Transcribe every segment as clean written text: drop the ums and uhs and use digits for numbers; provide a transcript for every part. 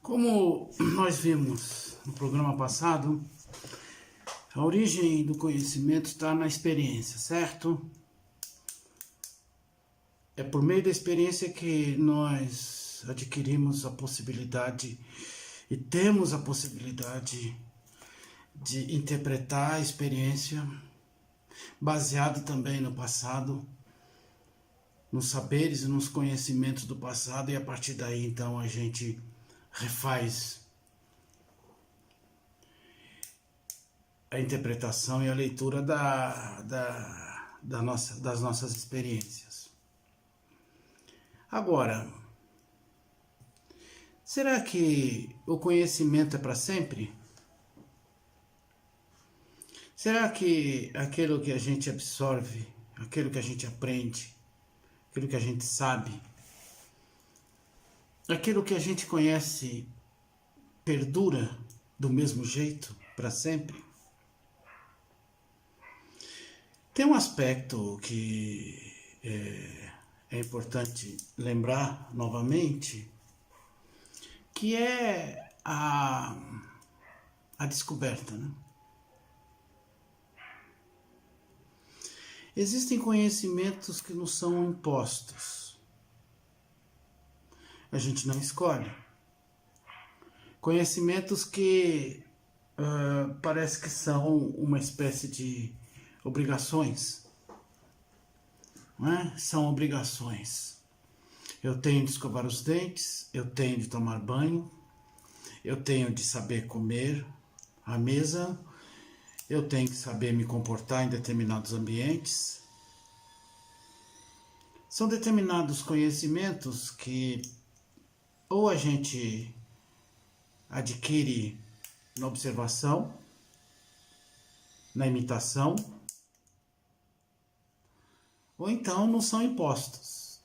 Como nós vimos no programa passado, a origem do conhecimento está na experiência, certo? É por meio da experiência que nós adquirimos a possibilidade e temos a possibilidade de interpretar a experiência baseado também no passado, nos saberes e nos conhecimentos do passado, e a partir daí então a gente refaz a interpretação e a leitura das nossas experiências. Agora, será que o conhecimento é para sempre? Será que aquilo que a gente absorve, aquilo que a gente aprende, aquilo que a gente sabe, aquilo que a gente conhece perdura do mesmo jeito para sempre? Tem um aspecto que é importante lembrar novamente, que é a descoberta, né? Existem conhecimentos que nos são impostos. A gente não escolhe. Conhecimentos que parece que são uma espécie de obrigações. Não é? São obrigações. Eu tenho de escovar os dentes, eu tenho de tomar banho, eu tenho de saber comer à mesa, eu tenho que saber me comportar em determinados ambientes. São determinados conhecimentos que ou a gente adquire na observação, na imitação, ou então não são impostos.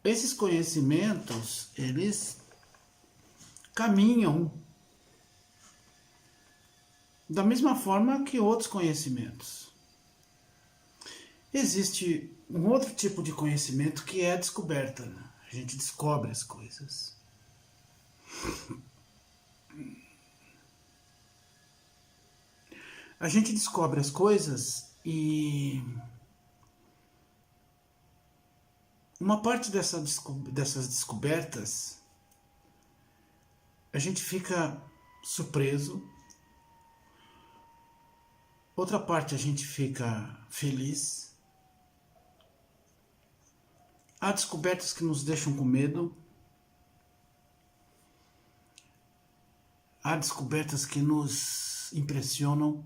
Esses conhecimentos, eles caminham da mesma forma que outros conhecimentos. Existe um outro tipo de conhecimento que é a descoberta, né? A gente descobre as coisas. A gente descobre as coisas e uma parte dessas descobertas a gente fica surpreso, outra parte a gente fica feliz. Há descobertas que nos deixam com medo, há descobertas que nos impressionam,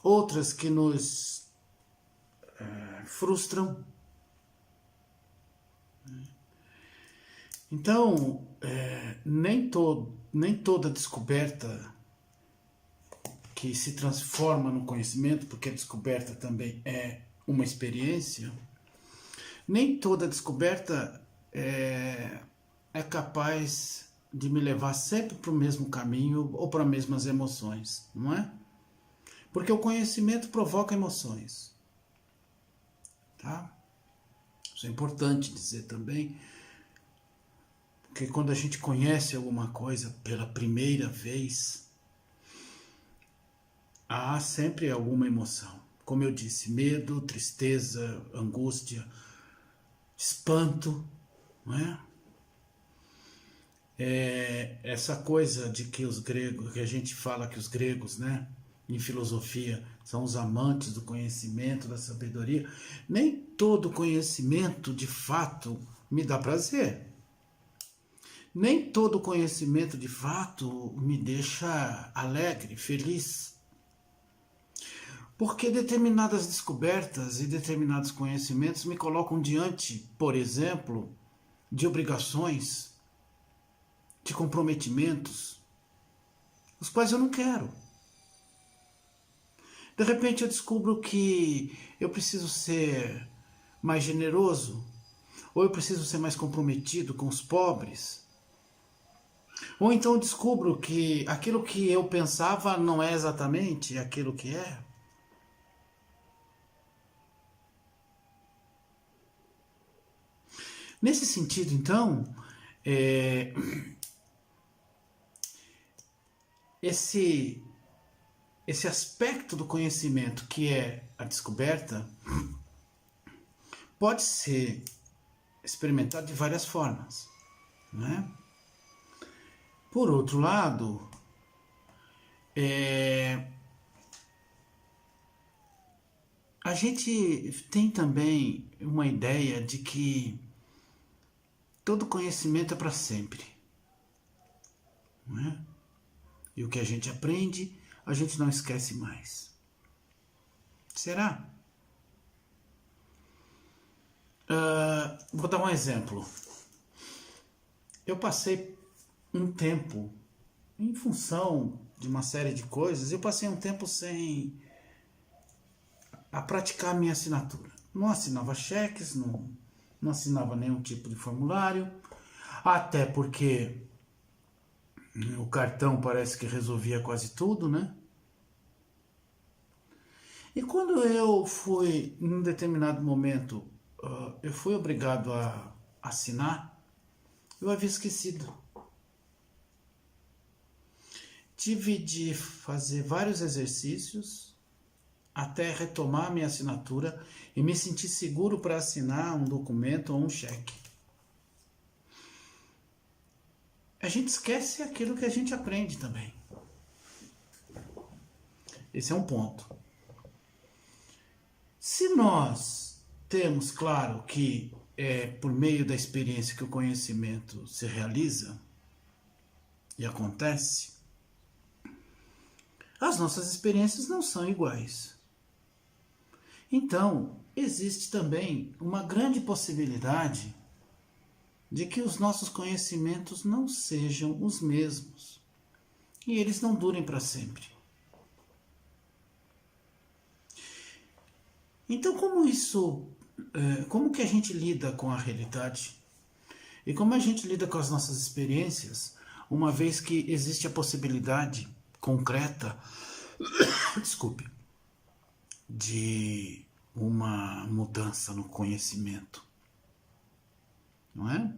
outras que nos frustram. Então, nem toda descoberta que se transforma no conhecimento, porque a descoberta também é uma experiência, nem toda descoberta é capaz de me levar sempre para o mesmo caminho ou para as mesmas emoções, não é? Porque o conhecimento provoca emoções, tá? Isso é importante dizer também, porque quando a gente conhece alguma coisa pela primeira vez, há sempre alguma emoção. Como eu disse, medo, tristeza, angústia, espanto, não é? Essa coisa de que os gregos, que a gente fala que os gregos, né, em filosofia, são os amantes do conhecimento, da sabedoria. Nem todo conhecimento, de fato, me dá prazer. Nem todo conhecimento, de fato, me deixa alegre, feliz. Porque determinadas descobertas e determinados conhecimentos me colocam diante, por exemplo, de obrigações, de comprometimentos, os quais eu não quero. De repente eu descubro que eu preciso ser mais generoso, ou eu preciso ser mais comprometido com os pobres. Ou então eu descubro que aquilo que eu pensava não é exatamente aquilo que é. Nesse sentido, então, é, esse aspecto do conhecimento que é a descoberta pode ser experimentado de várias formas, né? Por outro lado, a gente tem também uma ideia de que todo conhecimento é para sempre, não é? E o que a gente aprende, a gente não esquece mais. Será? Vou dar um exemplo. Eu passei um tempo, em função de uma série de coisas, eu passei um tempo sem praticar a minha assinatura. Não assinava cheques, não assinava nenhum tipo de formulário, até porque o cartão parece que resolvia quase tudo, né? E quando eu fui, em um determinado momento, eu fui obrigado a assinar, eu havia esquecido. Tive de fazer vários exercícios até retomar minha assinatura e me sentir seguro para assinar um documento ou um cheque. A gente esquece aquilo que a gente aprende também. Esse é um ponto. Se nós temos claro que é por meio da experiência que o conhecimento se realiza e acontece, as nossas experiências não são iguais. Então, existe também uma grande possibilidade de que os nossos conhecimentos não sejam os mesmos e eles não durem para sempre. Então, como que a gente lida com a realidade e como a gente lida com as nossas experiências, uma vez que existe a possibilidade concreta, desculpe, de uma mudança no conhecimento, não é?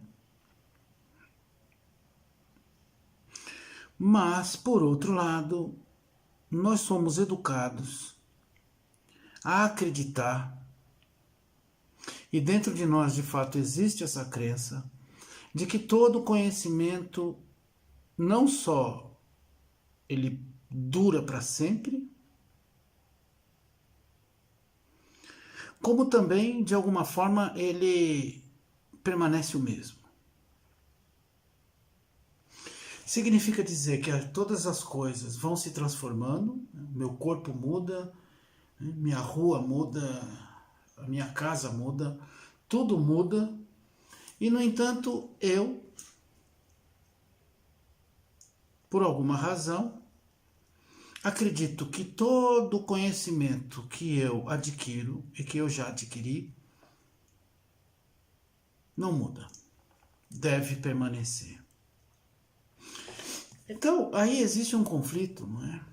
Mas, por outro lado, nós somos educados a acreditar, e dentro de nós, de fato, existe essa crença, de que todo conhecimento não só ele dura para sempre, como também, de alguma forma, ele permanece o mesmo. Significa dizer que todas as coisas vão se transformando, meu corpo muda, minha rua muda, a minha casa muda, tudo muda, e no entanto eu, por alguma razão, acredito que todo o conhecimento que eu adquiro e que eu já adquiri não muda, deve permanecer. Então, aí existe um conflito, não é?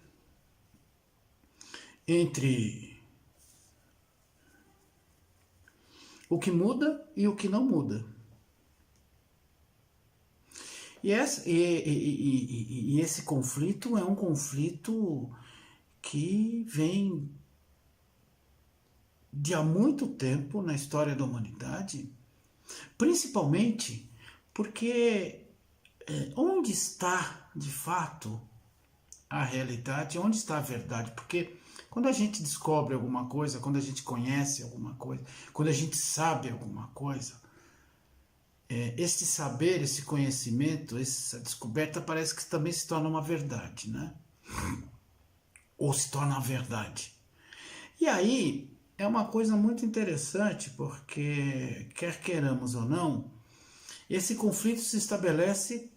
Entre o que muda e o que não muda. E esse conflito é um conflito que vem de há muito tempo na história da humanidade, principalmente porque onde está, de fato, a realidade, onde está a verdade? Porque quando a gente descobre alguma coisa, quando a gente conhece alguma coisa, quando a gente sabe alguma coisa, esse saber, esse conhecimento, essa descoberta parece que também se torna uma verdade, né? Ou se torna a verdade. E aí é uma coisa muito interessante, porque quer queiramos ou não, esse conflito se estabelece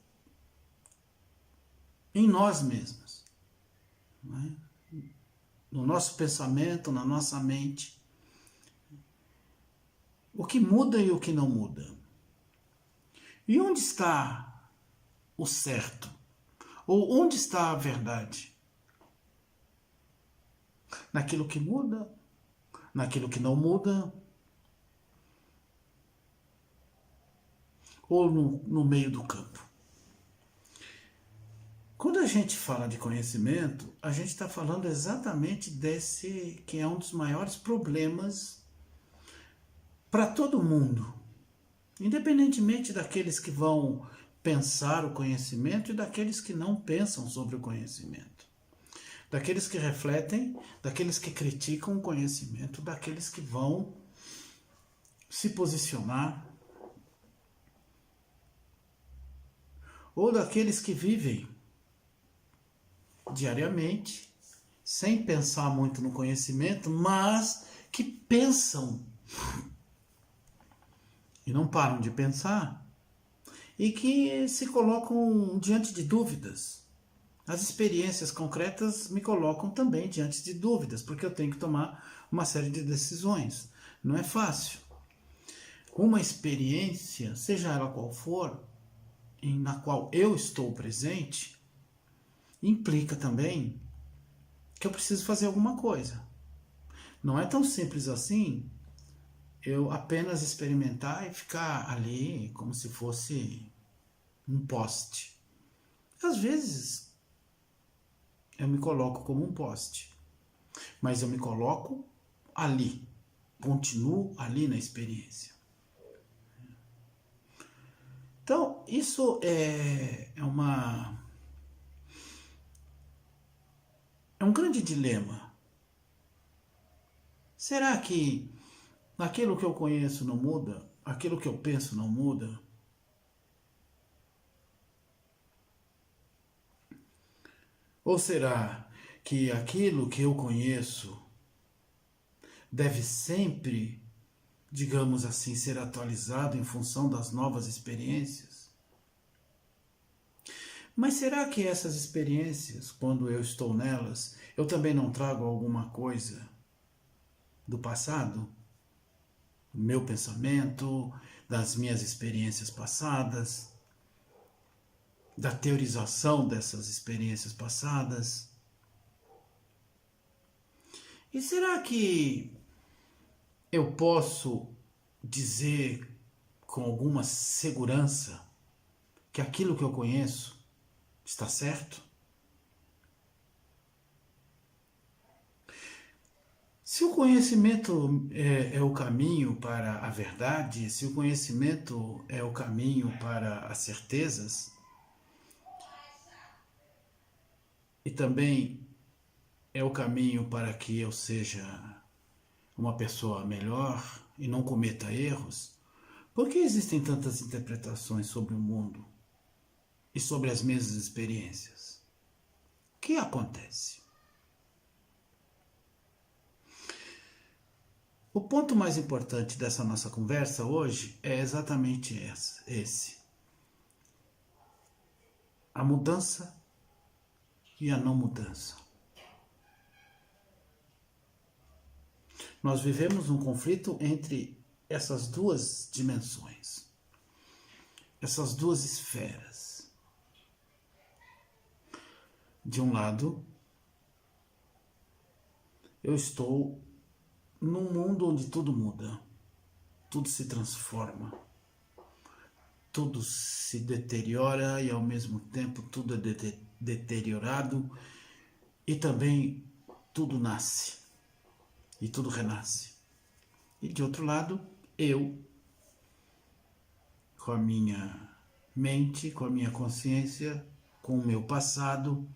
em nós mesmos, não é? No nosso pensamento, na nossa mente. O que muda e o que não muda. E onde está o certo? Ou onde está a verdade? Naquilo que muda? Naquilo que não muda? ou no meio do campo. Quando a gente fala de conhecimento, a gente está falando exatamente desse que é um dos maiores problemas para todo mundo, independentemente daqueles que vão pensar o conhecimento e daqueles que não pensam sobre o conhecimento, daqueles que refletem, daqueles que criticam o conhecimento, daqueles que vão se posicionar, ou daqueles que vivem diariamente, sem pensar muito no conhecimento, mas que pensam e não param de pensar, e que se colocam diante de dúvidas. As experiências concretas me colocam também diante de dúvidas, porque eu tenho que tomar uma série de decisões. Não é fácil. Uma experiência, seja ela qual for, na qual eu estou presente, implica também que eu preciso fazer alguma coisa. Não é tão simples assim eu apenas experimentar e ficar ali como se fosse um poste. Às vezes eu me coloco como um poste, mas eu me coloco ali, continuo ali na experiência. Então, isso é um grande dilema. Será que aquilo que eu conheço não muda? Aquilo que eu penso não muda? Ou será que aquilo que eu conheço deve sempre, digamos assim, ser atualizado em função das novas experiências? Mas será que essas experiências, quando eu estou nelas, eu também não trago alguma coisa do passado? Do meu pensamento, das minhas experiências passadas, da teorização dessas experiências passadas? E será que eu posso dizer com alguma segurança que aquilo que eu conheço está certo? Se o conhecimento é o caminho para a verdade, se o conhecimento é o caminho para as certezas, e também é o caminho para que eu seja uma pessoa melhor e não cometa erros, por que existem tantas interpretações sobre o mundo e sobre as mesmas experiências? O que acontece? O ponto mais importante dessa nossa conversa hoje é exatamente esse. A mudança e a não mudança. Nós vivemos um conflito entre essas duas dimensões, essas duas esferas. De um lado, eu estou num mundo onde tudo muda, tudo se transforma, tudo se deteriora e ao mesmo tempo tudo é deteriorado e também tudo nasce e tudo renasce. E de outro lado, eu, com a minha mente, com a minha consciência, com o meu passado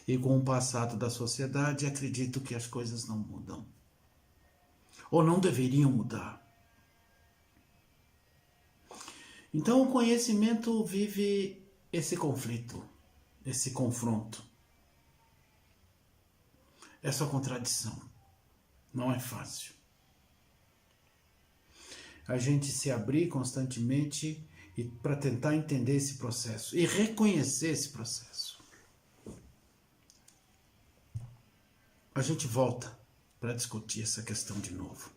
e com o passado da sociedade, acredito que as coisas não mudam. Ou não deveriam mudar. Então o conhecimento vive esse conflito, esse confronto, essa contradição. Não é fácil. A gente se abrir constantemente para tentar entender esse processo e reconhecer esse processo. A gente volta para discutir essa questão de novo.